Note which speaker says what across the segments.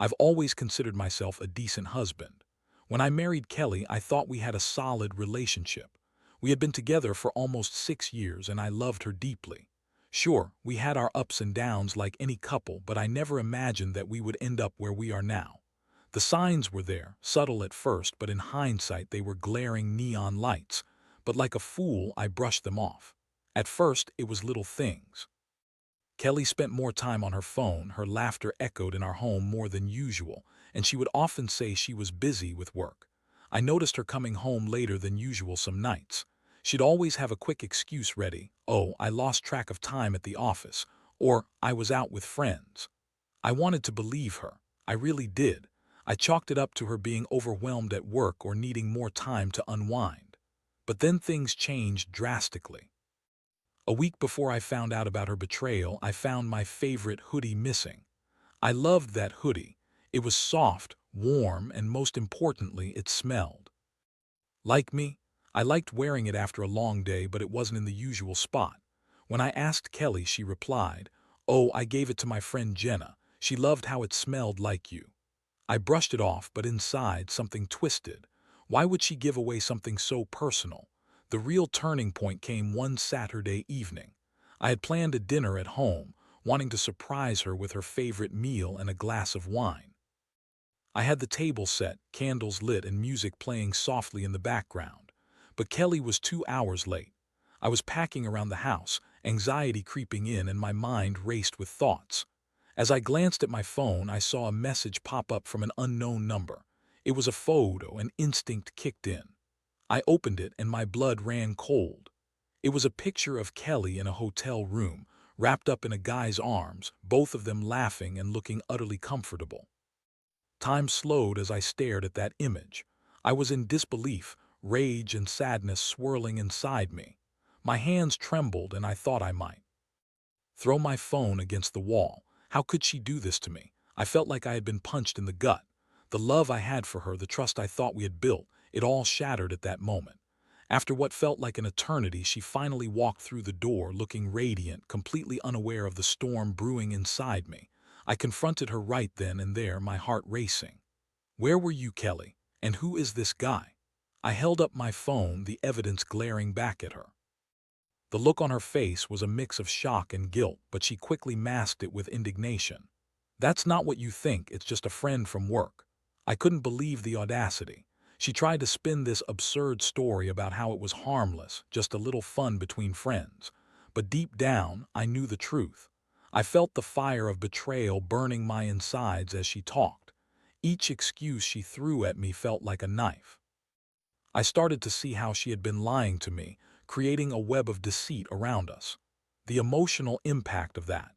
Speaker 1: I've always considered myself a decent husband. When I married Kelly, I thought we had a solid relationship. We had been together for almost 6 years and I loved her deeply. Sure, we had our ups and downs like any couple, but I never imagined that we would end up where we are now. The signs were there, subtle at first, but in hindsight they were glaring neon lights. But like a fool, I brushed them off. At first, it was little things. Kelly spent more time on her phone, her laughter echoed in our home more than usual, and she would often say she was busy with work. I noticed her coming home later than usual some nights. She'd always have a quick excuse ready. Oh, I lost track of time at the office, or I was out with friends. I wanted to believe her. I really did. I chalked it up to her being overwhelmed at work or needing more time to unwind. But then things changed drastically. A week before I found out about her betrayal, I found my favorite hoodie missing. I loved that hoodie. It was soft, warm, and most importantly, it smelled. Like me, I liked wearing it after a long day, but it wasn't in the usual spot. When I asked Kelly, she replied, "Oh, I gave it to my friend Jenna. She loved how it smelled like you." I brushed it off, but inside something twisted. Why would she give away something so personal? The real turning point came one Saturday evening. I had planned a dinner at home, wanting to surprise her with her favorite meal and a glass of wine. I had the table set, candles lit, and music playing softly in the background. But Kelly was 2 hours late. I was packing around the house, anxiety creeping in, and my mind raced with thoughts. As I glanced at my phone, I saw a message pop up from an unknown number. It was a photo, and instinct kicked in. I opened it, and my blood ran cold. It was a picture of Kelly in a hotel room, wrapped up in a guy's arms, both of them laughing and looking utterly comfortable. Time slowed as I stared at that image. I was in disbelief, rage and sadness swirling inside me. My hands trembled, and I thought I might throw my phone against the wall. How could she do this to me? I felt like I had been punched in the gut. The love I had for her, the trust I thought we had built, it all shattered at that moment. After what felt like an eternity, she finally walked through the door, looking radiant, completely unaware of the storm brewing inside me. I confronted her right then and there, my heart racing. "Where were you, Kelly? And who is this guy?" I held up my phone, the evidence glaring back at her. The look on her face was a mix of shock and guilt, but she quickly masked it with indignation. "That's not what you think, it's just a friend from work." I couldn't believe the audacity. She tried to spin this absurd story about how it was harmless, just a little fun between friends. But deep down, I knew the truth. I felt the fire of betrayal burning my insides as she talked. Each excuse she threw at me felt like a knife. I started to see how she had been lying to me, creating a web of deceit around us. The emotional impact of that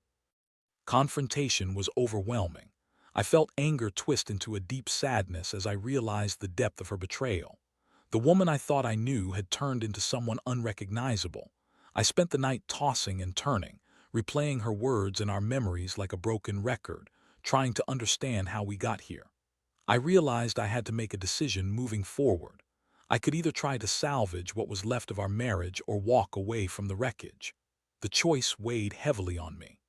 Speaker 1: confrontation was overwhelming. I felt anger twist into a deep sadness as I realized the depth of her betrayal. The woman I thought I knew had turned into someone unrecognizable. I spent the night tossing and turning, replaying her words in our memories like a broken record, trying to understand how we got here. I realized I had to make a decision moving forward. I could either try to salvage what was left of our marriage or walk away from the wreckage. The choice weighed heavily on me.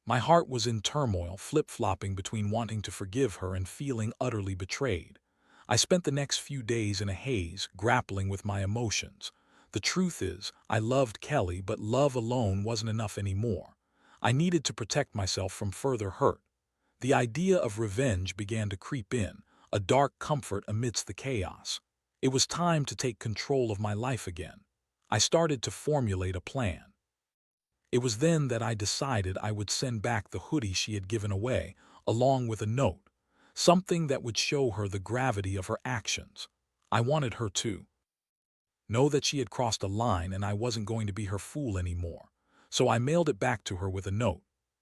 Speaker 1: My heart was in turmoil, flip-flopping between wanting to forgive her and feeling utterly betrayed. I spent the next few days in a haze, grappling with my emotions. The truth is, I loved Kelly, but love alone wasn't enough anymore. I needed to protect myself from further hurt. The idea of revenge began to creep in, a dark comfort amidst the chaos. It was time to take control of my life again. I started to formulate a plan. It was then that I decided I would send back the hoodie she had given away, along with a note, something that would show her the gravity of her actions. I wanted her to know that she had crossed a line and I wasn't going to be her fool anymore. So I mailed it back to her with a note.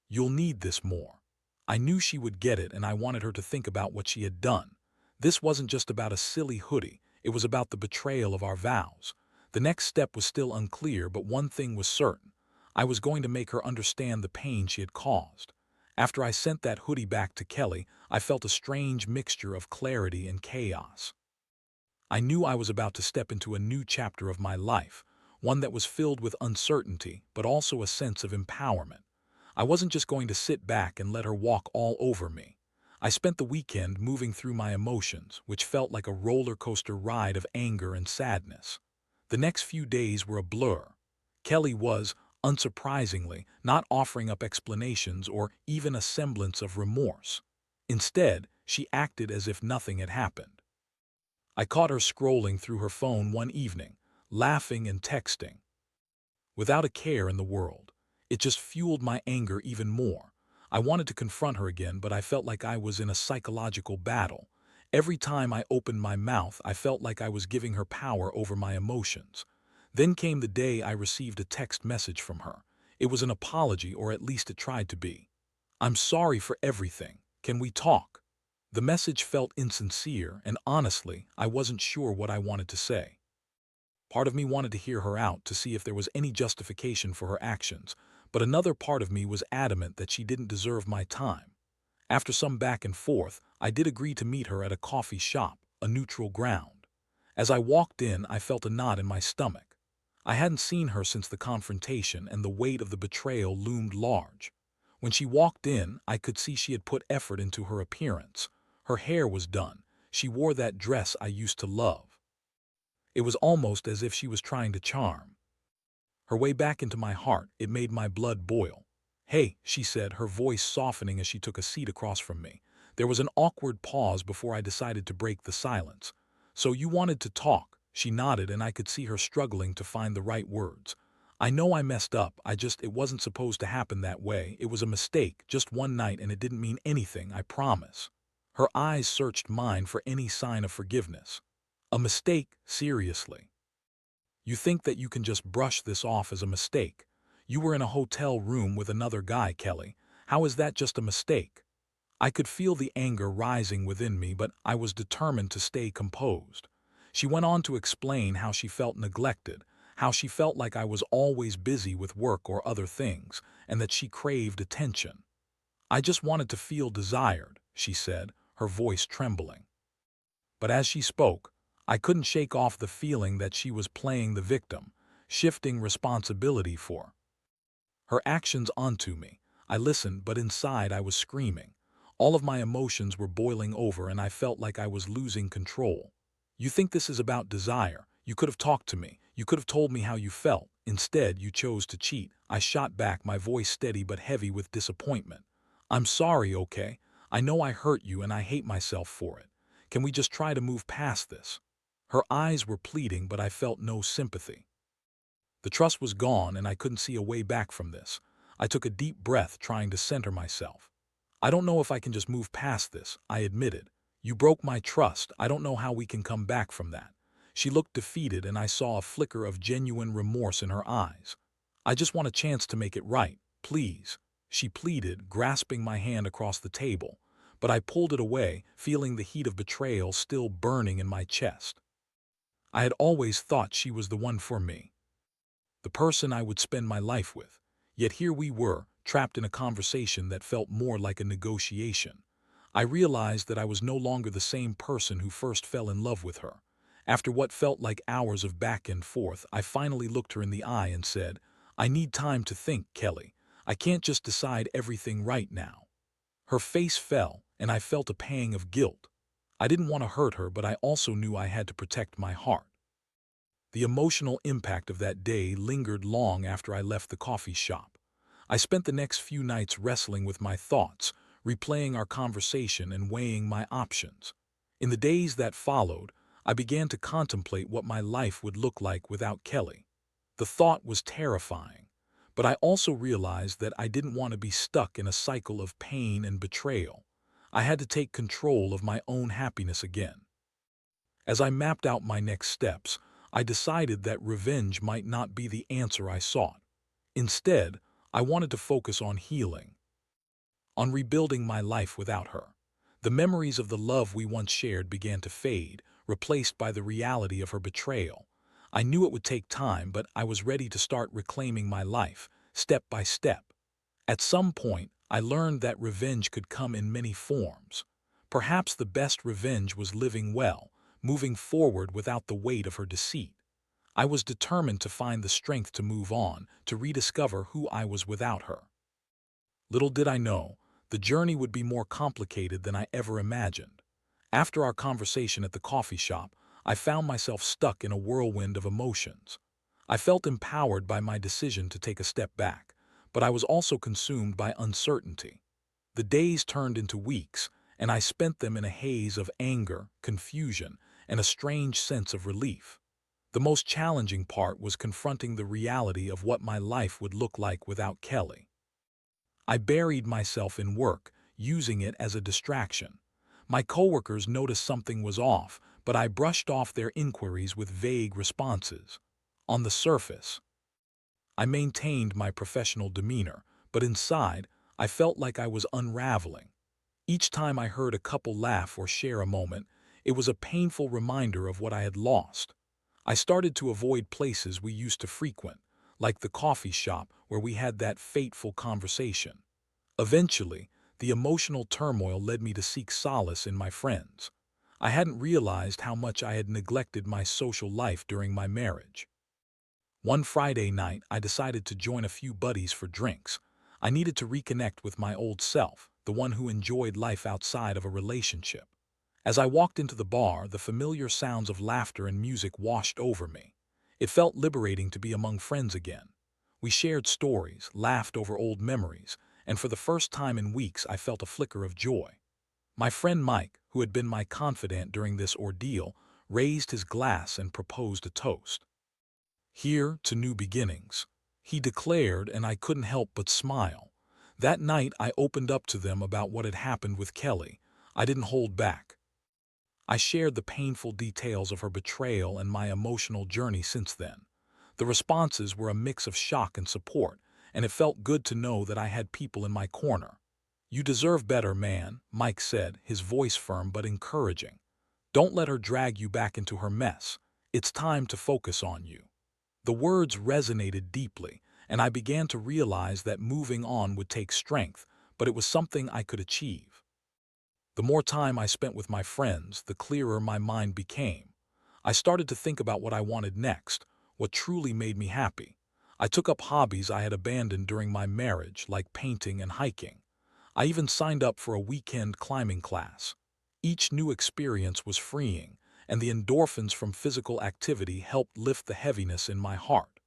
Speaker 1: "You'll need this more." I knew she would get it, and I wanted her to think about what she had done. This wasn't just about a silly hoodie, it was about the betrayal of our vows. The next step was still unclear, but one thing was certain. I was going to make her understand the pain she had caused. After I sent that hoodie back to Kelly, I felt a strange mixture of clarity and chaos. I knew I was about to step into a new chapter of my life, one that was filled with uncertainty, but also a sense of empowerment. I wasn't just going to sit back and let her walk all over me. I spent the weekend moving through my emotions, which felt like a roller coaster ride of anger and sadness. The next few days were a blur. Kelly was, unsurprisingly, not offering up explanations or even a semblance of remorse. Instead, she acted as if nothing had happened. I caught her scrolling through her phone one evening, laughing and texting, without a care in the world. It just fueled my anger even more. I wanted to confront her again, but I felt like I was in a psychological battle. Every time I opened my mouth, I felt like I was giving her power over my emotions. Then came the day I received a text message from her. It was an apology, or at least it tried to be. "I'm sorry for everything. Can we talk?" The message felt insincere, and honestly, I wasn't sure what I wanted to say. Part of me wanted to hear her out to see if there was any justification for her actions, but another part of me was adamant that she didn't deserve my time. After some back and forth, I did agree to meet her at a coffee shop, a neutral ground. As I walked in, I felt a knot in my stomach. I hadn't seen her since the confrontation, and the weight of the betrayal loomed large. When she walked in, I could see she had put effort into her appearance. Her hair was done. She wore that dress I used to love. It was almost as if she was trying to charm her way back into my heart. It made my blood boil. "Hey," she said, her voice softening as she took a seat across from me. There was an awkward pause before I decided to break the silence. "So you wanted to talk?" She nodded, and I could see her struggling to find the right words. "I know I messed up. It wasn't supposed to happen that way. It was a mistake, just one night, and it didn't mean anything, I promise." Her eyes searched mine for any sign of forgiveness. "A mistake? Seriously? You think that you can just brush this off as a mistake? You were in a hotel room with another guy, Kelly. How is that just a mistake?" I could feel the anger rising within me, but I was determined to stay composed. She went on to explain how she felt neglected, how she felt like I was always busy with work or other things, and that she craved attention. "I just wanted to feel desired," she said, her voice trembling. But as she spoke, I couldn't shake off the feeling that she was playing the victim, shifting responsibility for her actions onto me. I listened, but inside I was screaming. All of my emotions were boiling over, and I felt like I was losing control. "You think this is about desire? You could have talked to me. You could have told me how you felt. Instead, you chose to cheat." I shot back, my voice steady but heavy with disappointment. "I'm sorry, okay? I know I hurt you, and I hate myself for it. Can we just try to move past this?" Her eyes were pleading, but I felt no sympathy. The trust was gone, and I couldn't see a way back from this. I took a deep breath, trying to center myself. "I don't know if I can just move past this," I admitted. "You broke my trust. I don't know how we can come back from that." She looked defeated, and I saw a flicker of genuine remorse in her eyes. "I just want a chance to make it right, please," she pleaded, grasping my hand across the table. But I pulled it away, feeling the heat of betrayal still burning in my chest. I had always thought she was the one for me, the person I would spend my life with. Yet here we were, trapped in a conversation that felt more like a negotiation. I realized that I was no longer the same person who first fell in love with her. After what felt like hours of back and forth, I finally looked her in the eye and said, "I need time to think, Kelly. I can't just decide everything right now." Her face fell, and I felt a pang of guilt. I didn't want to hurt her, but I also knew I had to protect my heart. The emotional impact of that day lingered long after I left the coffee shop. I spent the next few nights wrestling with my thoughts, replaying our conversation and weighing my options. In the days that followed, I began to contemplate what my life would look like without Kelly. The thought was terrifying, but I also realized that I didn't want to be stuck in a cycle of pain and betrayal. I had to take control of my own happiness again. As I mapped out my next steps, I decided that revenge might not be the answer I sought. Instead, I wanted to focus on healing, on rebuilding my life without her. The memories of the love we once shared began to fade, replaced by the reality of her betrayal. I knew it would take time, but I was ready to start reclaiming my life, step by step. At some point, I learned that revenge could come in many forms. Perhaps the best revenge was living well, moving forward without the weight of her deceit. I was determined to find the strength to move on, to rediscover who I was without her. Little did I know, The journey would be more complicated than I ever imagined. After our conversation at the coffee shop, I found myself stuck in a whirlwind of emotions. I felt empowered by my decision to take a step back, but I was also consumed by uncertainty. The days turned into weeks, and I spent them in a haze of anger, confusion, and a strange sense of relief. The most challenging part was confronting the reality of what my life would look like without Kelly. I buried myself in work, using it as a distraction. My coworkers noticed something was off, but I brushed off their inquiries with vague responses. On the surface, I maintained my professional demeanor, but inside, I felt like I was unraveling. Each time I heard a couple laugh or share a moment, it was a painful reminder of what I had lost. I started to avoid places we used to frequent, like the coffee shop where we had that fateful conversation. Eventually, the emotional turmoil led me to seek solace in my friends. I hadn't realized how much I had neglected my social life during my marriage. One Friday night, I decided to join a few buddies for drinks. I needed to reconnect with my old self, the one who enjoyed life outside of a relationship. As I walked into the bar, the familiar sounds of laughter and music washed over me. It felt liberating to be among friends again. We shared stories, laughed over old memories, and for the first time in weeks I felt a flicker of joy. My friend Mike, who had been my confidant during this ordeal, raised his glass and proposed a toast. "Here to new beginnings," he declared, and I couldn't help but smile. That night I opened up to them about what had happened with Kelly. I didn't hold back. I shared the painful details of her betrayal and my emotional journey since then. The responses were a mix of shock and support, and it felt good to know that I had people in my corner. "You deserve better, man," Mike said, his voice firm but encouraging. "Don't let her drag you back into her mess. It's time to focus on you." The words resonated deeply, and I began to realize that moving on would take strength, but it was something I could achieve. The more time I spent with my friends, the clearer my mind became. I started to think about what I wanted next, what truly made me happy. I took up hobbies I had abandoned during my marriage, like painting and hiking. I even signed up for a weekend climbing class. Each new experience was freeing, and the endorphins from physical activity helped lift the heaviness in my heart.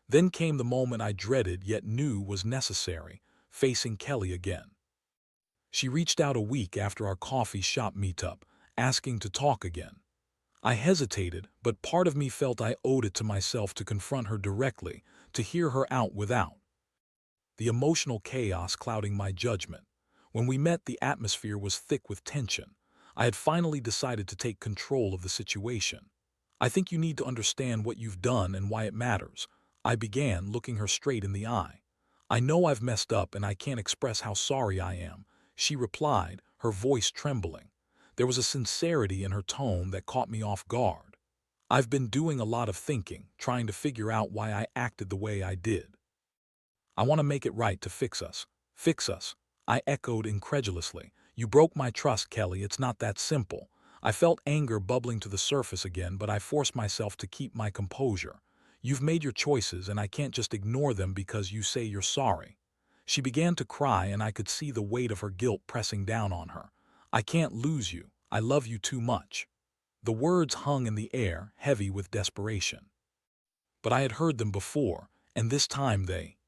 Speaker 1: Then came the moment I dreaded yet knew was necessary, facing Kelly again. She reached out a week after our coffee shop meetup, asking to talk again. I hesitated, but part of me felt I owed it to myself to confront her directly, to hear her out without the emotional chaos clouding my judgment. When we met, the atmosphere was thick with tension. I had finally decided to take control of the situation. "I think you need to understand what you've done and why it matters," I began, looking her straight in the eye. "I know I've messed up and I can't express how sorry I am," she replied, her voice trembling. There was a sincerity in her tone that caught me off guard. "I've been doing a lot of thinking, trying to figure out why I acted the way I did. I want to make it right to fix us." "Fix us?" I echoed incredulously. "You broke my trust, Kelly. It's not that simple." I felt anger bubbling to the surface again, but I forced myself to keep my composure. "You've made your choices, and I can't just ignore them because you say you're sorry." She began to cry, and I could see the weight of her guilt pressing down on her. "I can't lose you. I love you too much." The words hung in the air, heavy with desperation. But I had heard them before, and this time they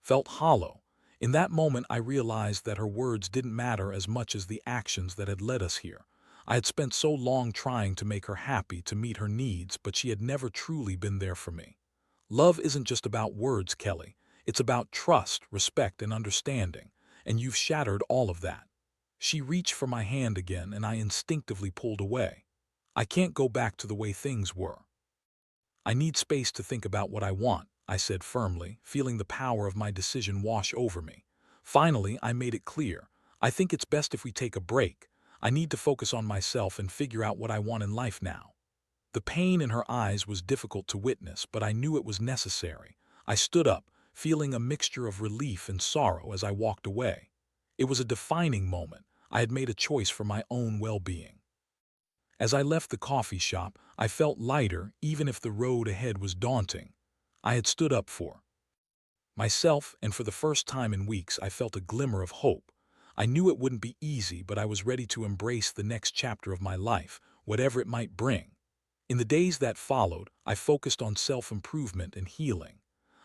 Speaker 1: felt hollow. In that moment I realized that her words didn't matter as much as the actions that had led us here. I had spent so long trying to make her happy, to meet her needs, but she had never truly been there for me. "Love isn't just about words, Kelly. It's about trust, respect, and understanding, and you've shattered all of that." She reached for my hand again, and I instinctively pulled away. "I can't go back to the way things were. I need space to think about what I want," I said firmly, feeling the power of my decision wash over me. Finally, I made it clear. "I think it's best if we take a break. I need to focus on myself and figure out what I want in life now." The pain in her eyes was difficult to witness, but I knew it was necessary. I stood up, feeling a mixture of relief and sorrow as I walked away. It was a defining moment. I had made a choice for my own well-being. As I left the coffee shop, I felt lighter, even if the road ahead was daunting. I had stood up for myself, and for the first time in weeks I felt a glimmer of hope. I knew it wouldn't be easy, but I was ready to embrace the next chapter of my life, whatever it might bring. In the days that followed, I focused on self-improvement and healing.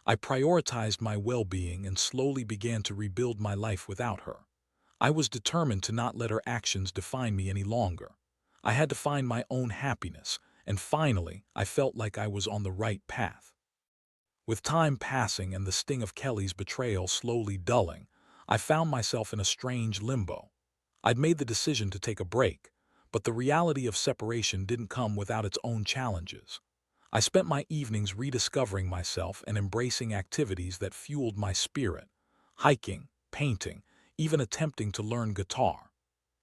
Speaker 1: I prioritized my well-being and slowly began to rebuild my life without her. I was determined to not let her actions define me any longer. I had to find my own happiness, and finally, I felt like I was on the right path. With time passing and the sting of Kelly's betrayal slowly dulling, I found myself in a strange limbo. I'd made the decision to take a break, but the reality of separation didn't come without its own challenges. I spent my evenings rediscovering myself and embracing activities that fueled my spirit: hiking, painting, even attempting to learn guitar.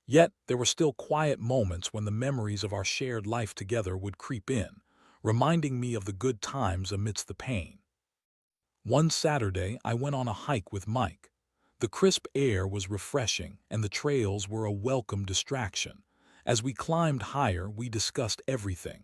Speaker 1: Yet, there were still quiet moments when the memories of our shared life together would creep in, reminding me of the good times amidst the pain. One Saturday, I went on a hike with Mike. The crisp air was refreshing, and the trails were a welcome distraction. As we climbed higher, we discussed everything,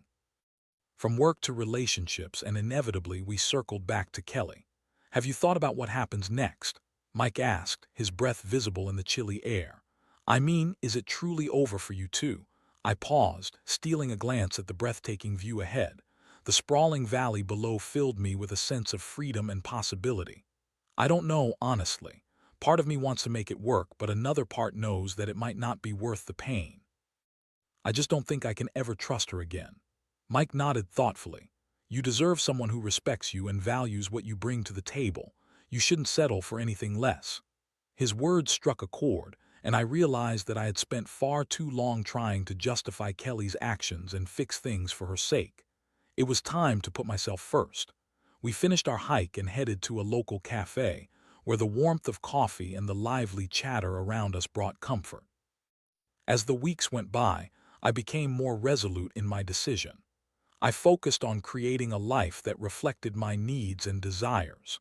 Speaker 1: from work to relationships, and inevitably we circled back to Kelly. "Have you thought about what happens next?" Mike asked, his breath visible in the chilly air. "I mean, is it truly over for you too?" I paused, stealing a glance at the breathtaking view ahead. The sprawling valley below filled me with a sense of freedom and possibility. "I don't know, honestly. Part of me wants to make it work, but another part knows that it might not be worth the pain. I just don't think I can ever trust her again." Mike nodded thoughtfully. "You deserve someone who respects you and values what you bring to the table. You shouldn't settle for anything less." His words struck a chord, and I realized that I had spent far too long trying to justify Kelly's actions and fix things for her sake. It was time to put myself first. We finished our hike and headed to a local cafe, where the warmth of coffee and the lively chatter around us brought comfort. As the weeks went by, I became more resolute in my decision. I focused on creating a life that reflected my needs and desires.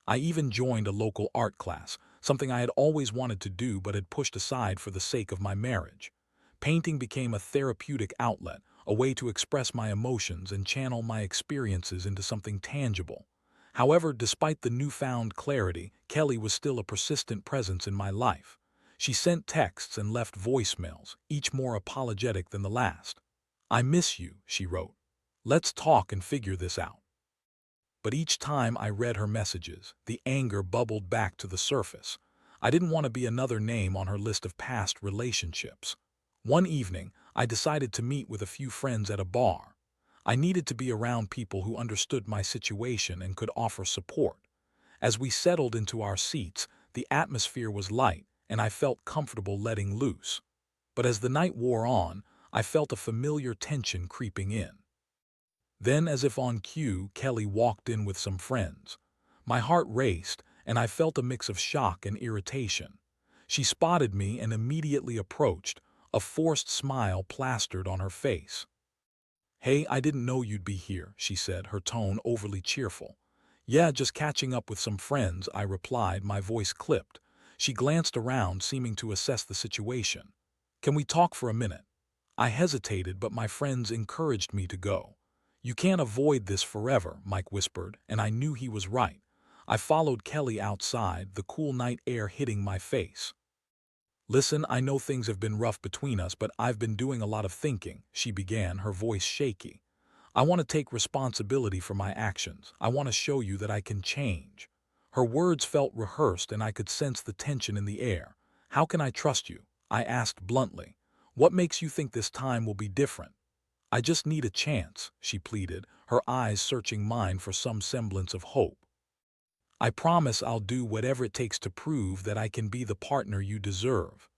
Speaker 1: I even joined a local art class, something I had always wanted to do but had pushed aside for the sake of my marriage. Painting became a therapeutic outlet, a way to express my emotions and channel my experiences into something tangible. However, despite the newfound clarity, Kelly was still a persistent presence in my life. She sent texts and left voicemails, each more apologetic than the last. "I miss you," she wrote. "Let's talk and figure this out." But each time I read her messages, the anger bubbled back to the surface. I didn't want to be another name on her list of past relationships. One evening, I decided to meet with a few friends at a bar. I needed to be around people who understood my situation and could offer support. As we settled into our seats, the atmosphere was light, and I felt comfortable letting loose. But as the night wore on, I felt a familiar tension creeping in. Then, as if on cue, Kelly walked in with some friends. My heart raced, and I felt a mix of shock and irritation. She spotted me and immediately approached, a forced smile plastered on her face. "Hey, I didn't know you'd be here," she said, her tone overly cheerful. "Yeah, just catching up with some friends," I replied, my voice clipped. She glanced around, seeming to assess the situation. "Can we talk for a minute?" I hesitated, but my friends encouraged me to go. "You can't avoid this forever," Mike whispered, and I knew he was right. I followed Kelly outside, the cool night air hitting my face. "Listen, I know things have been rough between us, but I've been doing a lot of thinking," she began, her voice shaky. "I want to take responsibility for my actions. I want to show you that I can change." Her words felt rehearsed, and I could sense the tension in the air. "How can I trust you?" I asked bluntly. "What makes you think this time will be different?" "I just need a chance," she pleaded, her eyes searching mine for some semblance of hope. "I promise I'll do whatever it takes to prove that I can be the partner you deserve."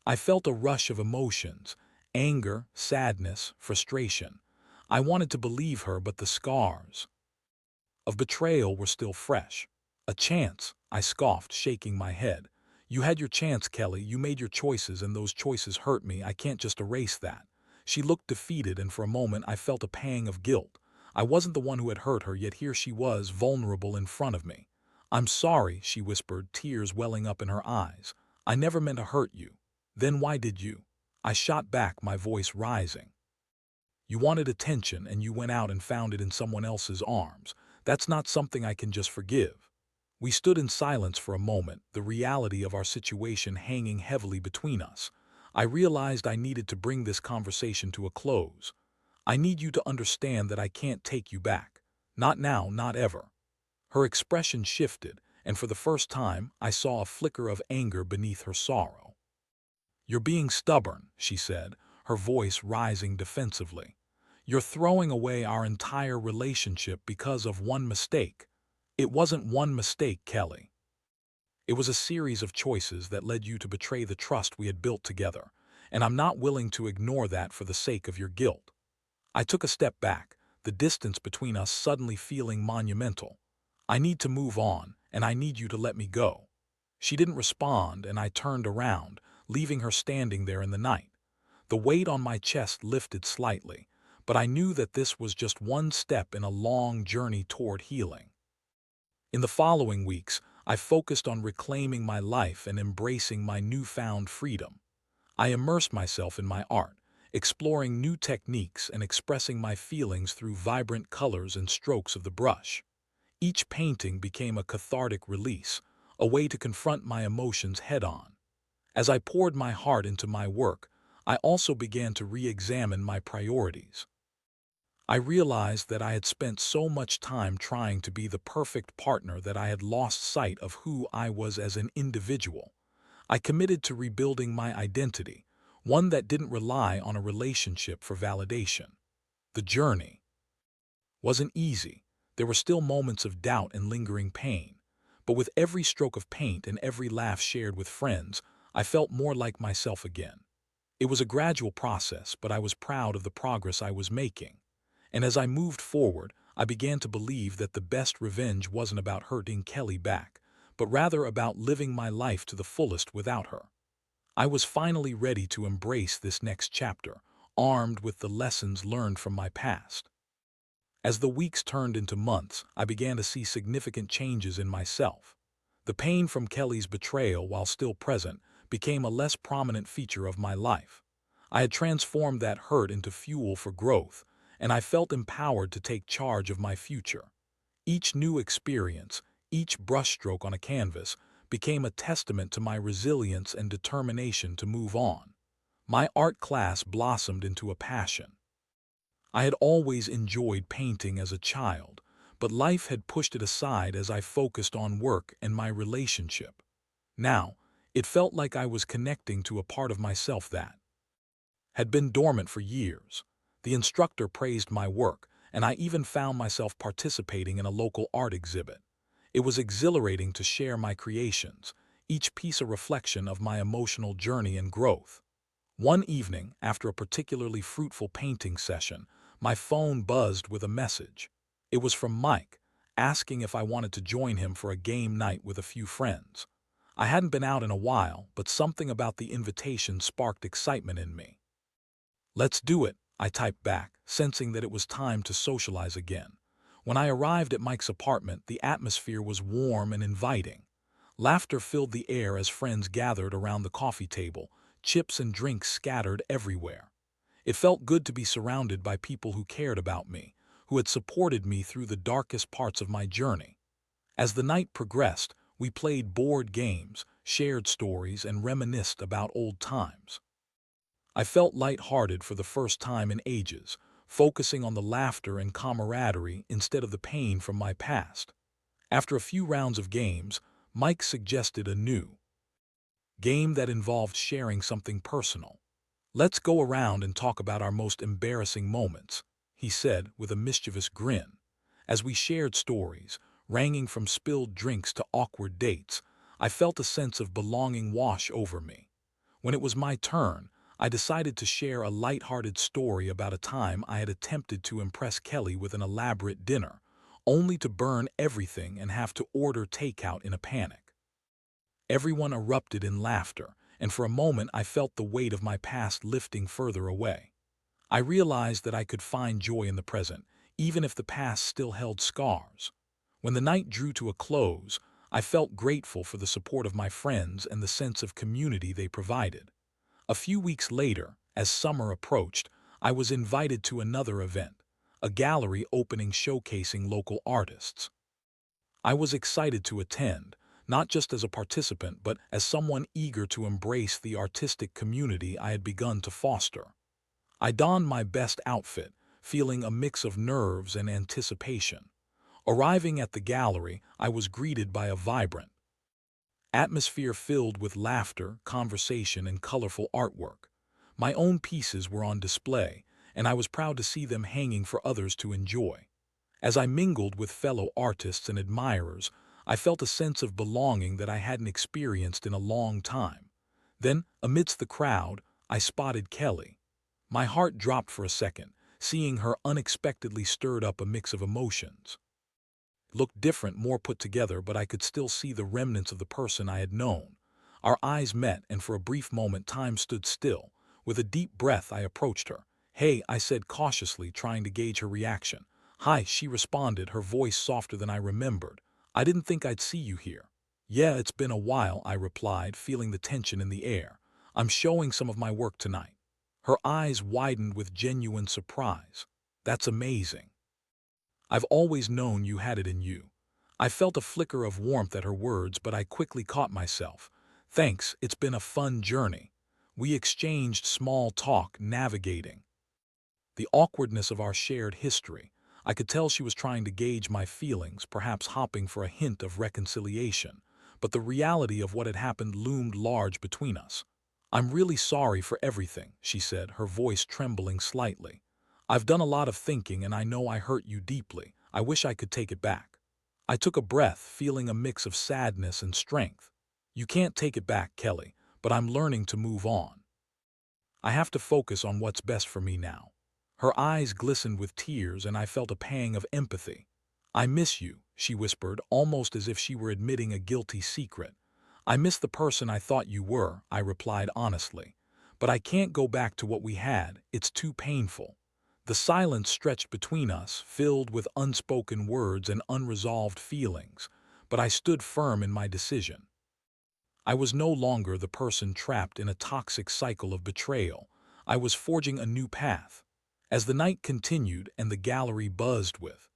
Speaker 1: I felt a rush of emotions: anger, sadness, frustration. I wanted to believe her, but the scars of betrayal were still fresh. "A chance," I scoffed, shaking my head. "You had your chance, Kelly. You made your choices, and those choices hurt me. I can't just erase that." She looked defeated, and for a moment I felt a pang of guilt. I wasn't the one who had hurt her, yet here she was, vulnerable in front of me. "I'm sorry," she whispered, tears welling up in her eyes. "I never meant to hurt you." "Then why did you?" I shot back, my voice rising. "You wanted attention, and you went out and found it in someone else's arms. That's not something I can just forgive." We stood in silence for a moment, the reality of our situation hanging heavily between us. I realized I needed to bring this conversation to a close. I need you to understand that I can't take you back. Not now, not ever. Her expression shifted, and for the first time, I saw a flicker of anger beneath her sorrow. "You're being stubborn," she said, her voice rising defensively. "You're throwing away our entire relationship because of one mistake." It wasn't one mistake, Kelly. It was a series of choices that led you to betray the trust we had built together, and I'm not willing to ignore that for the sake of your guilt. I took a step back, the distance between us suddenly feeling monumental. "I need to move on, and I need you to let me go." She didn't respond, and I turned around, leaving her standing there in the night. The weight on my chest lifted slightly, but I knew that this was just one step in a long journey toward healing. In the following weeks, I focused on reclaiming my life and embracing my newfound freedom. I immersed myself in my art, exploring new techniques and expressing my feelings through vibrant colors and strokes of the brush. Each painting became a cathartic release, a way to confront my emotions head-on. As I poured my heart into my work, I also began to re-examine my priorities. I realized that I had spent so much time trying to be the perfect partner that I had lost sight of who I was as an individual. I committed to rebuilding my identity, one that didn't rely on a relationship for validation. The journey wasn't easy. There were still moments of doubt and lingering pain. But with every stroke of paint and every laugh shared with friends, I felt more like myself again. It was a gradual process, but I was proud of the progress I was making. And as I moved forward, I began to believe that the best revenge wasn't about hurting Kelly back, but rather about living my life to the fullest without her. I was finally ready to embrace this next chapter, armed with the lessons learned from my past. As the weeks turned into months, I began to see significant changes in myself. The pain from Kelly's betrayal, while still present, became a less prominent feature of my life. I had transformed that hurt into fuel for growth, and I felt empowered to take charge of my future. Each new experience, each brushstroke on a canvas, became a testament to my resilience and determination to move on. My art class blossomed into a passion. I had always enjoyed painting as a child, but life had pushed it aside as I focused on work and my relationship. Now, it felt like I was connecting to a part of myself that had been dormant for years. The instructor praised my work, and I even found myself participating in a local art exhibit. It was exhilarating to share my creations, each piece a reflection of my emotional journey and growth. One evening, after a particularly fruitful painting session, my phone buzzed with a message. It was from Mike, asking if I wanted to join him for a game night with a few friends. I hadn't been out in a while, but something about the invitation sparked excitement in me. "Let's do it," I typed back, sensing that it was time to socialize again. When I arrived at Mike's apartment, the atmosphere was warm and inviting. Laughter filled the air as friends gathered around the coffee table, chips and drinks scattered everywhere. It felt good to be surrounded by people who cared about me, who had supported me through the darkest parts of my journey. As the night progressed, we played board games, shared stories, and reminisced about old times. I felt lighthearted for the first time in ages, focusing on the laughter and camaraderie instead of the pain from my past. After a few rounds of games, Mike suggested a new game that involved sharing something personal. "Let's go around and talk about our most embarrassing moments," he said with a mischievous grin. As we shared stories, ranging from spilled drinks to awkward dates, I felt a sense of belonging wash over me. When it was my turn, I decided to share a light-hearted story about a time I had attempted to impress Kelly with an elaborate dinner, only to burn everything and have to order takeout in a panic. Everyone erupted in laughter, and for a moment I felt the weight of my past lifting further away. I realized that I could find joy in the present, even if the past still held scars. When the night drew to a close, I felt grateful for the support of my friends and the sense of community they provided. A few weeks later, as summer approached, I was invited to another event, a gallery opening showcasing local artists. I was excited to attend, not just as a participant but as someone eager to embrace the artistic community I had begun to foster. I donned my best outfit, feeling a mix of nerves and anticipation. Arriving at the gallery, I was greeted by a vibrant atmosphere filled with laughter, conversation, and colorful artwork. My own pieces were on display, and I was proud to see them hanging for others to enjoy. As I mingled with fellow artists and admirers, I felt a sense of belonging that I hadn't experienced in a long time. Then, amidst the crowd, I spotted Kelly. My heart dropped for a second, seeing her unexpectedly stirred up a mix of emotions. Looked different, more put together, but I could still see the remnants of the person I had known. Our eyes met, and for a brief moment time stood still. With a deep breath, I approached her. "Hey," I said cautiously, trying to gauge her reaction. "Hi," she responded, her voice softer than I remembered. "I didn't think I'd see you here." "Yeah, it's been a while," I replied, feeling the tension in the air. "I'm showing some of my work tonight." Her eyes widened with genuine surprise. "That's amazing. I've always known you had it in you." I felt a flicker of warmth at her words, but I quickly caught myself. "Thanks, it's been a fun journey." We exchanged small talk, navigating the awkwardness of our shared history. I could tell she was trying to gauge my feelings, perhaps hoping for a hint of reconciliation. But the reality of what had happened loomed large between us. "I'm really sorry for everything," she said, her voice trembling slightly. "I've done a lot of thinking and I know I hurt you deeply. I wish I could take it back." I took a breath, feeling a mix of sadness and strength. "You can't take it back, Kelly, but I'm learning to move on. I have to focus on what's best for me now." Her eyes glistened with tears, and I felt a pang of empathy. "I miss you," she whispered, almost as if she were admitting a guilty secret. "I miss the person I thought you were," I replied honestly. "But I can't go back to what we had, it's too painful." The silence stretched between us, filled with unspoken words and unresolved feelings, but I stood firm in my decision. I was no longer the person trapped in a toxic cycle of betrayal. I was forging a new path. As the night continued and the gallery buzzed with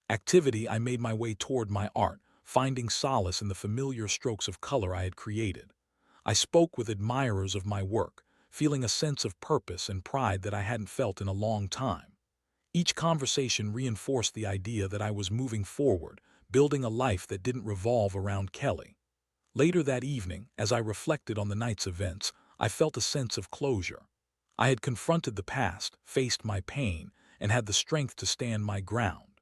Speaker 1: activity, I made my way toward my art, finding solace in the familiar strokes of color I had created. I spoke with admirers of my work, feeling a sense of purpose and pride that I hadn't felt in a long time. Each conversation reinforced the idea that I was moving forward, building a life that didn't revolve around Kelly. Later that evening, as I reflected on the night's events, I felt a sense of closure. I had confronted the past, faced my pain, and had the strength to stand my ground.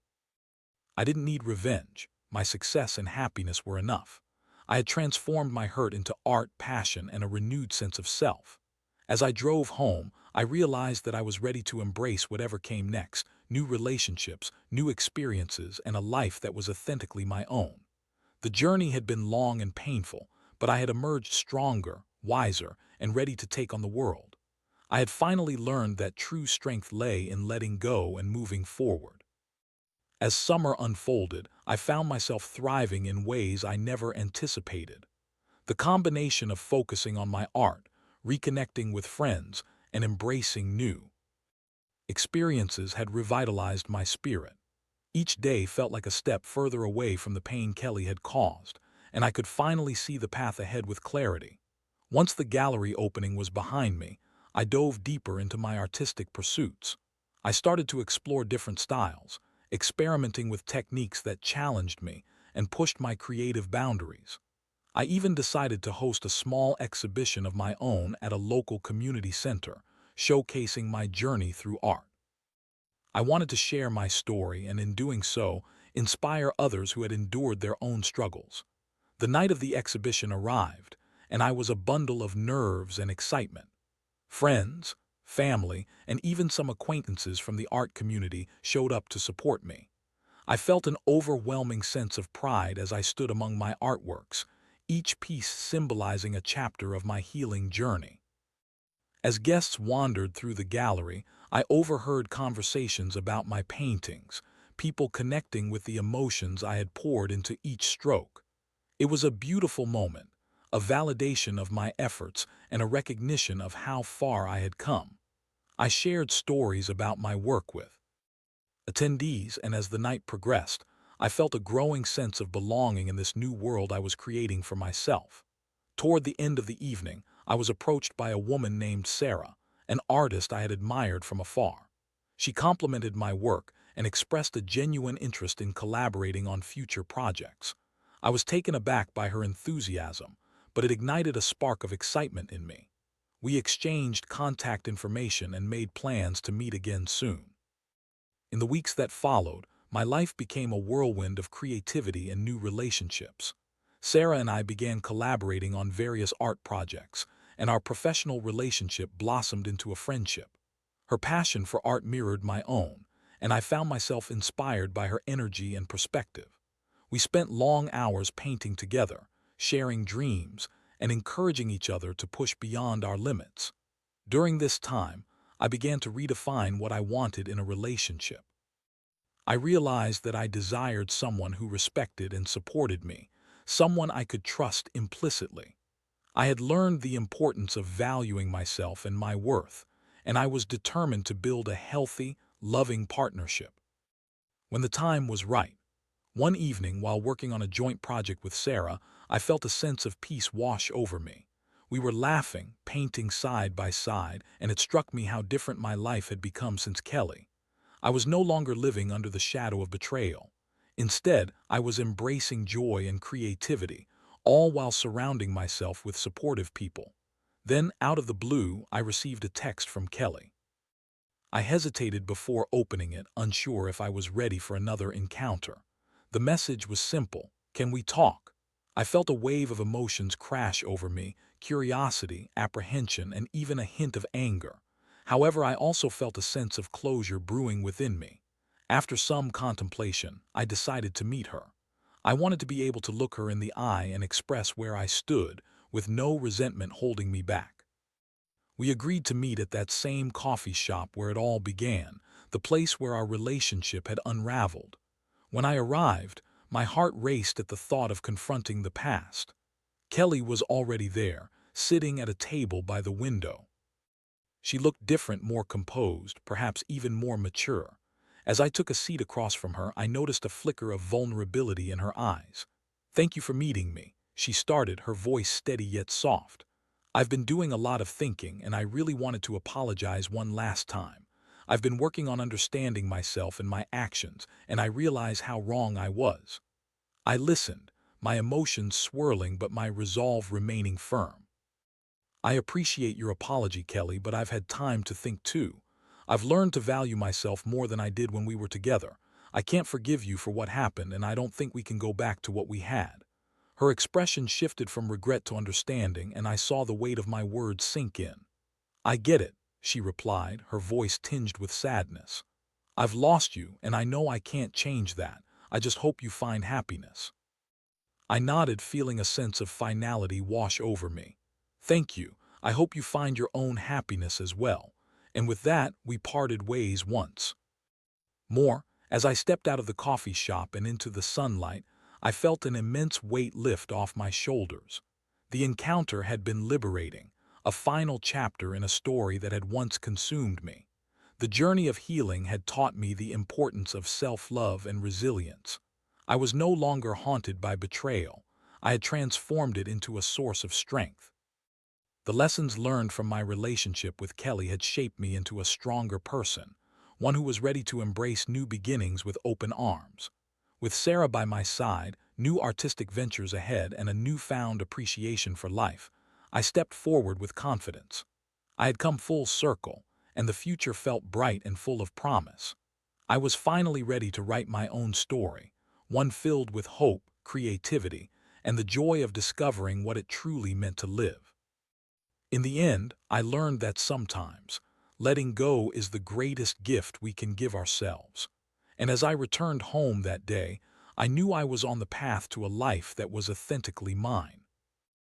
Speaker 1: I didn't need revenge. My success and happiness were enough. I had transformed my hurt into art, passion, and a renewed sense of self. As I drove home, I realized that I was ready to embrace whatever came next: new relationships, new experiences, and a life that was authentically my own. The journey had been long and painful, but I had emerged stronger, wiser, and ready to take on the world. I had finally learned that true strength lay in letting go and moving forward. As summer unfolded, I found myself thriving in ways I never anticipated. The combination of focusing on my art, reconnecting with friends, and embracing new experiences had revitalized my spirit. Each day felt like a step further away from the pain Kelly had caused, and I could finally see the path ahead with clarity. Once the gallery opening was behind me, I dove deeper into my artistic pursuits. I started to explore different styles, experimenting with techniques that challenged me and pushed my creative boundaries. I even decided to host a small exhibition of my own at a local community center, showcasing my journey through art. I wanted to share my story and, in doing so, inspire others who had endured their own struggles. The night of the exhibition arrived, and I was a bundle of nerves and excitement. Friends, family, and even some acquaintances from the art community showed up to support me. I felt an overwhelming sense of pride as I stood among my artworks, each piece symbolizing a chapter of my healing journey. As guests wandered through the gallery, I overheard conversations about my paintings, people connecting with the emotions I had poured into each stroke. It was a beautiful moment, a validation of my efforts and a recognition of how far I had come. I shared stories about my work with attendees, and as the night progressed, I felt a growing sense of belonging in this new world I was creating for myself. Toward the end of the evening, I was approached by a woman named Sarah, an artist I had admired from afar. She complimented my work and expressed a genuine interest in collaborating on future projects. I was taken aback by her enthusiasm, but it ignited a spark of excitement in me. We exchanged contact information and made plans to meet again soon. In the weeks that followed, my life became a whirlwind of creativity and new relationships. Sarah and I began collaborating on various art projects, and our professional relationship blossomed into a friendship. Her passion for art mirrored my own, and I found myself inspired by her energy and perspective. We spent long hours painting together, sharing dreams, and encouraging each other to push beyond our limits. During this time, I began to redefine what I wanted in a relationship. I realized that I desired someone who respected and supported me, someone I could trust implicitly. I had learned the importance of valuing myself and my worth, and I was determined to build a healthy, loving partnership. When the time was right, one evening while working on a joint project with Sarah, I felt a sense of peace wash over me. We were laughing, painting side by side, and it struck me how different my life had become since Kelly. I was no longer living under the shadow of betrayal. Instead, I was embracing joy and creativity, all while surrounding myself with supportive people. Then, out of the blue, I received a text from Kelly. I hesitated before opening it, unsure if I was ready for another encounter. The message was simple: "Can we talk?" I felt a wave of emotions crash over me: curiosity, apprehension, and even a hint of anger. However, I also felt a sense of closure brewing within me. After some contemplation, I decided to meet her. I wanted to be able to look her in the eye and express where I stood, with no resentment holding me back. We agreed to meet at that same coffee shop where it all began, the place where our relationship had unraveled. When I arrived, my heart raced at the thought of confronting the past. Kelly was already there, sitting at a table by the window. She looked different, more composed, perhaps even more mature. As I took a seat across from her, I noticed a flicker of vulnerability in her eyes. "Thank you for meeting me," she started, her voice steady yet soft. "I've been doing a lot of thinking, and I really wanted to apologize one last time. I've been working on understanding myself and my actions, and I realize how wrong I was." I listened, my emotions swirling but my resolve remaining firm. "I appreciate your apology, Kelly, but I've had time to think too. I've learned to value myself more than I did when we were together. I can't forgive you for what happened, and I don't think we can go back to what we had." Her expression shifted from regret to understanding, and I saw the weight of my words sink in. "I get it," she replied, her voice tinged with sadness. "I've lost you, and I know I can't change that. I just hope you find happiness." I nodded, feeling a sense of finality wash over me. "Thank you. I hope you find your own happiness as well." And with that, we parted ways once more. As I stepped out of the coffee shop and into the sunlight, I felt an immense weight lift off my shoulders. The encounter had been liberating, a final chapter in a story that had once consumed me. The journey of healing had taught me the importance of self-love and resilience. I was no longer haunted by betrayal. I had transformed it into a source of strength. The lessons learned from my relationship with Kelly had shaped me into a stronger person, one who was ready to embrace new beginnings with open arms. With Sarah by my side, new artistic ventures ahead, and a newfound appreciation for life, I stepped forward with confidence. I had come full circle, and the future felt bright and full of promise. I was finally ready to write my own story, one filled with hope, creativity, and the joy of discovering what it truly meant to live. In the end, I learned that sometimes letting go is the greatest gift we can give ourselves. And as I returned home that day, I knew I was on the path to a life that was authentically mine.